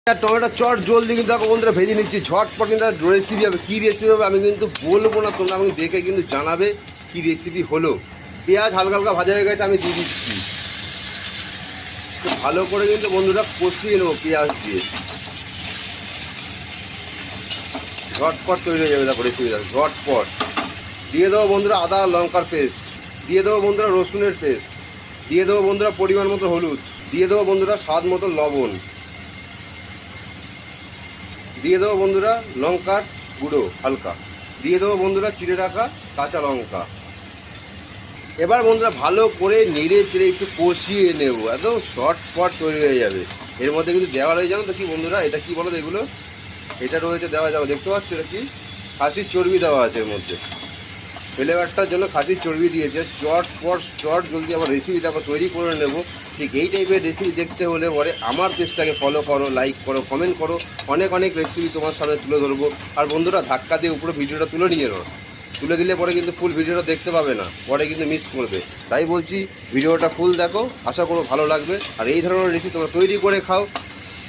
Tomato চট জলদি কিন্তু দেখো বন্ধুরা ভেজে নিচ্ছি ঝটপট, কিন্তু রেসিপি হবে। কী রেসিপি হবে আমি কিন্তু বলবো না, তোমরা আমাকে দেখে কিন্তু জানাবে কী রেসিপি হলো। পেঁয়াজ হালকা হালকা ভাজা হয়ে গেছে, আমি দিয়ে দিচ্ছি। ভালো করে কিন্তু বন্ধুরা কষিয়ে নেবো পেঁয়াজ দিয়ে, ঝটপট তৈরি হয়ে যাবে। দেখো রেসিপি দেখো ঝটপট। দিয়ে দেবো বন্ধুরা আদা লঙ্কার পেস্ট, দিয়ে দেবো বন্ধুরা রসুনের পেস্ট, দিয়ে দেবো বন্ধুরা পরিমাণ মতো হলুদ, দিয়ে দেবো বন্ধুরা স্বাদ মতো লবণ, দিয়ে দেবো বন্ধুরা লঙ্কার গুঁড়ো হালকা, দিয়ে দেবো বন্ধুরা চিড়ে রাখা কাঁচা লঙ্কা। এবার বন্ধুরা ভালো করে নেড়ে চেড়ে একটু কষিয়ে নেবো, একদম শর্টপট তৈরি হয়ে যাবে। এর মধ্যে কিন্তু দেওয়া রয়েছে, জানো তো কি বন্ধুরা, এটা কি বলো তো এগুলো, এটা রয়েছে দেওয়া যাবে, দেখতে পাচ্ছ এটা কি, খাসির চর্বি দেওয়া আছে এর মধ্যে। ফ্লেভারটার জন্য খাসির চর্বি দিয়েছে। চট জলদি আমার রেসিপি দেখো তৈরি করে নেবো। ঠিক এই টাইপের রেসিপি দেখতে হলে পরে আমার পেজটাকে ফলো করো, লাইক করো, কমেন্ট করো। অনেক অনেক রেসিপি তোমার সামনে তুলে ধরবো। আর বন্ধুরা ধাক্কা দিয়ে উপরে ভিডিওটা তুলে নিয়ে নাও, তুলে দিলে পরে কিন্তু ফুল ভিডিওটা দেখতে পাবে না, পরে কিন্তু মিস করবে। তাই বলছি ভিডিওটা ফুল দেখো, আশা করো ভালো লাগবে। আর এই ধরনের রেসিপি তোমরা তৈরি করে খাও,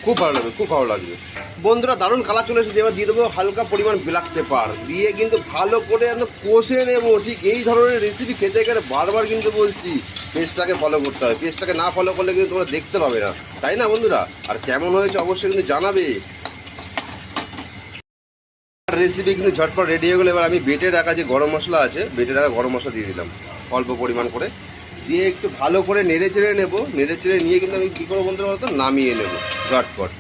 খুব ভালো লাগবে, খুব ভালো লাগবে। বন্ধুরা দারুণ কালার চলে এসেছে। এবার দিয়ে দেবো হালকা পরিমাণ ব্ল্যাক পেপার, দিয়ে কিন্তু ভালো করে একদম কষে নেবো। ঠিক এই ধরনের রেসিপি খেতে গেলে বারবার কিন্তু বলছি পেজটাকে ফলো করতে হবে। পেজটাকে না ফলো করলে কিন্তু তোমরা দেখতে পাবে না, তাই না বন্ধুরা? আর কেমন হয়েছে অবশ্যই কিন্তু জানাবে। রেসিপি কিন্তু ঝটপট রেডি হয়ে গেলো। এবার আমি বেটে রাখা যে গরম মশলা আছে, বেটে রাখা গরম মশলা দিয়ে দিলাম অল্প পরিমাণ করে, দিয়ে একটু ভালো করে নেড়ে চেড়ে নেবো। নেড়ে চেড়ে নিয়ে কিন্তু আমি কী করবো বন্ধুরা বলতো, নামিয়ে নেবো ঝটপট।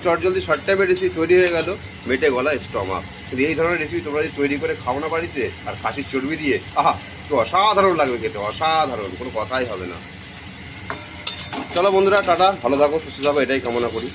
চটজলদি শর্ট টাইপের রেসিপি তৈরি হয়ে গেল, মেটে গলা স্টমাক। কিন্তু এই ধরনের রেসিপি তোমরা যদি তৈরি করে খাও না বাড়িতে, আর খাসির চর্বি দিয়ে, আহা তো অসাধারণ লাগবে খেতে, অসাধারণ, কোনো কথাই হবে না। চলো বন্ধুরা টাটা, ভালো থাকো, সুস্থ থাকো, এটাই কামনা করি।